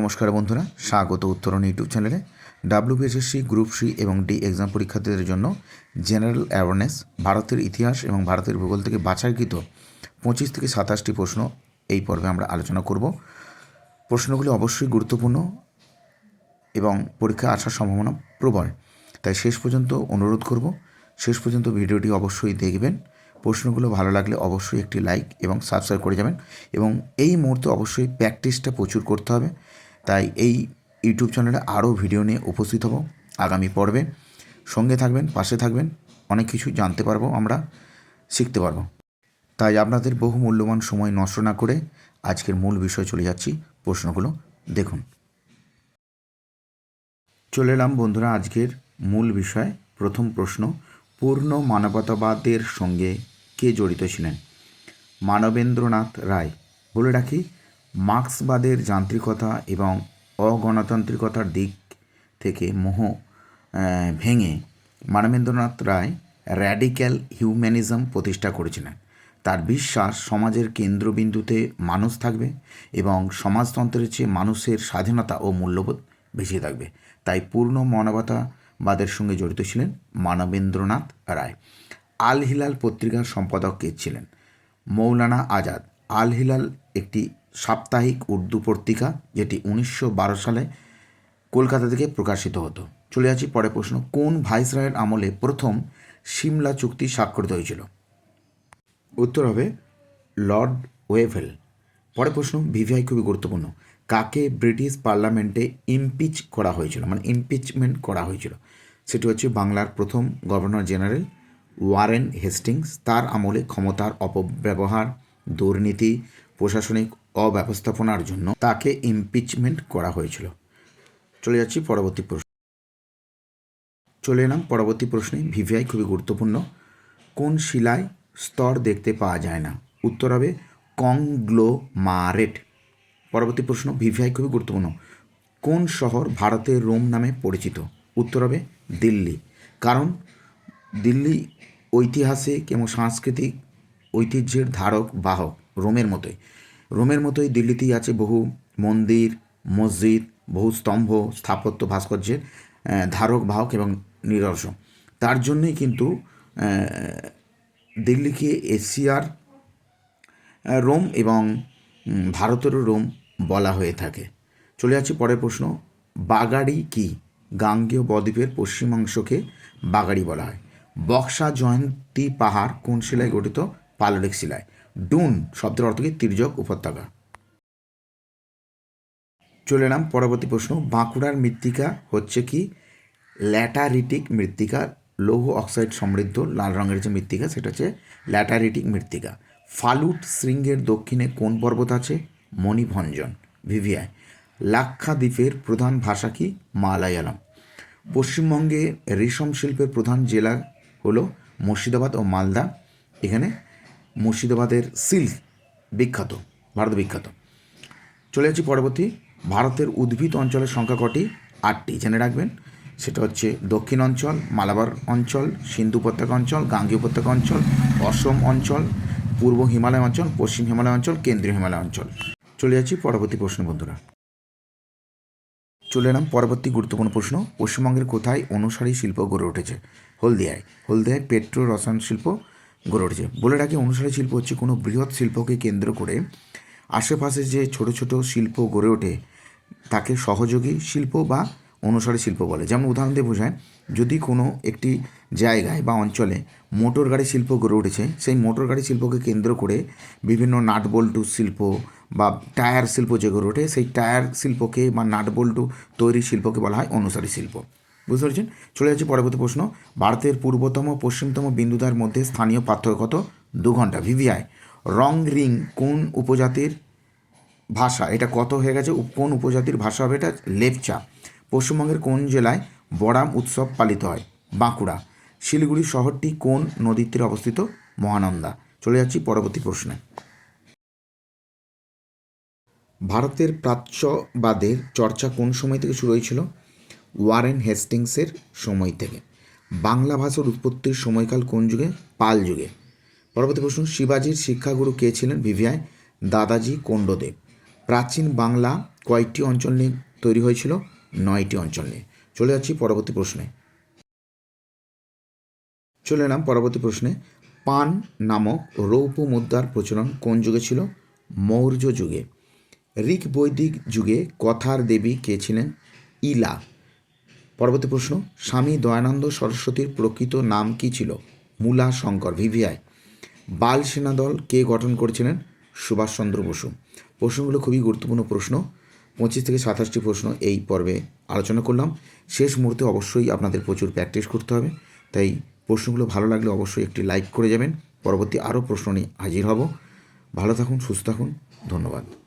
নমস্কার বন্ধুরা, স্বাগত উত্তরণ ইউটিউব চ্যানেলে। ডাব্লিউবিএসএসসি গ্রুপ সি এবং ডি এক্সাম পরীক্ষার্থীদের জন্য জেনারেল অ্যাওয়ারনেস, ভারতের ইতিহাস এবং ভারতের ভূগোল থেকে বাছাইকৃত 25 থেকে 27টি প্রশ্ন এই পর্বে আমরা আলোচনা করব। প্রশ্নগুলি অবশ্যই গুরুত্বপূর্ণ এবং পরীক্ষায় আসার সম্ভাবনা প্রবল, তাই শেষ পর্যন্ত অনুরোধ করব শেষ পর্যন্ত ভিডিওটি অবশ্যই দেখবেন। প্রশ্নগুলো ভালো লাগলে অবশ্যই একটি লাইক এবং সাবস্ক্রাইব করে যাবেন এবং এই মুহূর্তে অবশ্যই প্র্যাকটিসটা প্রচুর করতে হবে। তাই এই ইউটিউব চ্যানেলে আরও ভিডিও নিয়ে উপস্থিত হব আগামী পর্বে। সঙ্গে থাকবেন, পাশে থাকবেন, অনেক কিছু জানতে পারবো, আমরা শিখতে পারবো। তাই আপনাদের বহু মূল্যবান সময় নষ্ট না করে আজকের মূল বিষয় চলে যাচ্ছি। প্রশ্নগুলো দেখুন। চলে এলাম বন্ধুরা আজকের মূল বিষয়। প্রথম প্রশ্ন, পূর্ণ মানবতাবাদের সঙ্গে কে জড়িত ছিলেন? মানবেন্দ্রনাথ রায়। বলে রাখি, মার্ক্সবাদের যান্ত্রিকতা এবং অগণতান্ত্রিকতার দিক থেকে মোহ ভেঙে মানবেন্দ্রনাথ রায় র্যাডিক্যাল হিউম্যানিজম প্রতিষ্ঠা করেছিলেন। তার বিশ্বাস সমাজের কেন্দ্রবিন্দুতে মানুষ থাকবে এবং সমাজতন্ত্রের চেয়ে মানুষের স্বাধীনতা ও মূল্যবোধ বেশি থাকবে। তাই পূর্ণ মানবতাবাদের সঙ্গে জড়িত ছিলেন মানবেন্দ্রনাথ রায়। আল হিলাল পত্রিকার সম্পাদক কে ছিলেন? মৌলানা আজাদ। আল হিলাল একটি সাপ্তাহিক উর্দু পত্রিকা যেটি 1912 সালে কলকাতা থেকে প্রকাশিত হতো। চলে যাচ্ছি পরের প্রশ্ন, কোন ভাইসরয়ের আমলে প্রথম সিমলা চুক্তি স্বাক্ষরিত হয়েছিল? উত্তর হবে লর্ড ওয়েভেল। পরের প্রশ্ন, ভিভিআই খুবই গুরুত্বপূর্ণ। কাকে ব্রিটিশ পার্লামেন্টে ইমপিচ করা হয়েছিল, মানে ইমপিচমেন্ট করা হয়েছিল? সেটি হচ্ছে বাংলার প্রথম গভর্নর জেনারেল ওয়ারেন হেস্টিংস। তার আমলে ক্ষমতার অপব্যবহার, দুর্নীতি, প্রশাসনিক অব্যবস্থাপনার জন্য তাকে ইমপিচমেন্ট করা হয়েছিল। চলে যাচ্ছি পরবর্তী প্রশ্ন। চলে এলাম পরবর্তী প্রশ্নে। ভিভিআই খুবই গুরুত্বপূর্ণ। কোন শিলায় স্তর দেখতে পাওয়া যায় না? উত্তর হবে কংগ্লোমারেট। পরবর্তী প্রশ্ন, ভিভিআই খুবই গুরুত্বপূর্ণ। কোন শহর ভারতের রোম নামে পরিচিত? উত্তর হবে দিল্লি। কারণ দিল্লি ঐতিহাসিক এবং সাংস্কৃতিক ঐতিহ্যের ধারক বাহক। রোমের মতোই দিল্লিতেই আছে বহু মন্দির, মসজিদ, বহু স্তম্ভ, স্থাপত্য ভাস্কর্যের ধারক বাহক এবং নিদর্শন। তার জন্যই কিন্তু দিল্লিকে এশিয়ার রোম এবং ভারতেরও রোম বলা হয়ে থাকে। চলে যাচ্ছি পরের প্রশ্ন, বাগাড়ি কি? গাঙ্গেয় বদ্বীপের পশ্চিমাংশকে বাগাড়ি বলা হয়। বক্সা জয়ন্তী পাহাড় কোন শিলায় গঠিত? পাললিক শিলায়। ডুন শব্দের অর্থ কি? তির্যক উপত্যকা। চলে এলাম পরবর্তী প্রশ্ন, বাঁকুড়ার মৃত্তিকা হচ্ছে কি? ল্যাটারিটিক মৃত্তিকা। লৌহ অক্সাইড সমৃদ্ধ লাল রঙের যে মৃত্তিকা সেটা হচ্ছে ল্যাটারিটিক মৃত্তিকা। ফালুট শৃঙ্গের দক্ষিণে কোন পর্বত আছে? মণিভঞ্জন। ভিভিআই। লাক্ষাদ্বীপের প্রধান ভাষা কি? মালায়ালাম। পশ্চিমবঙ্গে রেশম শিল্পের প্রধান জেলা হলো মুর্শিদাবাদ ও মালদা। এখানে মুর্শিদাবাদের সিল্ক বিখ্যাত, ভারত বিখ্যাত। চলে যাচ্ছি পরবর্তী, ভারতের উদ্ভিদ অঞ্চলের সংখ্যা কটি? 8টি। জেনে রাখবেন। সেটা হচ্ছে দক্ষিণ অঞ্চল, মালাবার অঞ্চল, সিন্ধু উপত্যকা অঞ্চল, গাঙ্গেয় উপত্যকা অঞ্চল, অসম অঞ্চল, পূর্ব হিমালয় অঞ্চল, পশ্চিম হিমালয় অঞ্চল, কেন্দ্রীয় হিমালয় অঞ্চল। চলে যাচ্ছি পরবর্তী প্রশ্ন বন্ধুরা। চলে এলাম পরবর্তী গুরুত্বপূর্ণ প্রশ্ন, পশ্চিমবঙ্গের কোথায় অনুসারী শিল্প গড়ে উঠেছে? হলদিয়ায়। হলদিয়ায় পেট্রো রসায়ন শিল্প গড়ে উঠেছে। বলে রাখি, অনুসারী শিল্প হচ্ছে কোনো বৃহৎ শিল্পকে কেন্দ্র করে আশেপাশে যে ছোট ছোট শিল্প গড়ে ওঠে তাকে সহযোগী শিল্প বা অনুসারী শিল্প বলে। যেমন উদাহরণ দিয়ে বোঝায়, যদি কোনো একটি জায়গায় বা অঞ্চলে মোটর গাড়ি শিল্প গড়ে উঠেছে, সেই মোটর গাড়ি শিল্পকে কেন্দ্র করে বিভিন্ন নাটবল্টু শিল্প বা টায়ার শিল্প যে গড়ে ওঠে, সেই টায়ার শিল্পকে বা নাটবল্টু তৈরি শিল্পকে বলা হয় অনুসারী শিল্প। বুঝতে পেরেছেন? চলে যাচ্ছে পরবর্তী প্রশ্ন, ভারতের পূর্বতম পশ্চিমতম বিন্দুদার মধ্যে স্থানীয় পার্থক্য কত? 2 ঘন্টা। ভিভিআই। রং রিং কোন উপজাতির ভাষা? এটা কত হয়ে গেছে? কোন উপজাতির ভাষা হবে এটা? লেপচা। পশ্চিমবঙ্গের কোন জেলায় বড়াম উৎসব পালিত হয়? বাঁকুড়া। শিলিগুড়ি শহরটি কোন নদীর তীরে অবস্থিত? মহানন্দা। চলে যাচ্ছি পরবর্তী প্রশ্নে। ভারতের প্রাচ্যবাদের চর্চা কোন সময় থেকে শুরু হয়েছিল? ওয়ারেন হেস্টিংসের সময় থেকে। বাংলা ভাষার উৎপত্তির সময়কাল কোন যুগে? পাল যুগে। পরবর্তী প্রশ্ন, শিবাজির শিক্ষাগুরু কে ছিলেন? ভিভিআই। দাদাজি কোন্ডদেব। প্রাচীন বাংলা কয়টি অঞ্চল নিয়ে তৈরি হয়েছিল? 9টি অঞ্চল নিয়ে। চলে যাচ্ছি পরবর্তী প্রশ্নে। চলে এলাম পরবর্তী প্রশ্নে। পান নামক রৌপ্য মুদ্রার প্রচলন কোন যুগে ছিল? মৌর্য যুগে। ঋক বৈদিক যুগে কথার দেবী কে ছিলেন? ইলা। পরবর্তী প্রশ্ন। স্বামী দয়ানন্দ সরস্বতীর প্রকৃত নাম কি ছিল? মূলা শঙ্কর, ভিভিআই। বাল সেনাদল কে গঠন করেছিলেন? সুভাষচন্দ্র বসু। প্রশ্নগুলো খুবই গুরুত্বপূর্ণ প্রশ্ন। 25 থেকে 27টি প্রশ্ন এই পর্বে আলোচনা করলাম। শেষ মুহূর্তে অবশ্যই আপনাদের প্রচুর প্র্যাকটিস করতে হবে, তাই প্রশ্নগুলো ভালো লাগলে অবশ্যই একটি লাইক করে যাবেন। পরবর্তী আরও প্রশ্ন নিয়ে হাজির হব। ভালো থাকুন, সুস্থ থাকুন, ধন্যবাদ।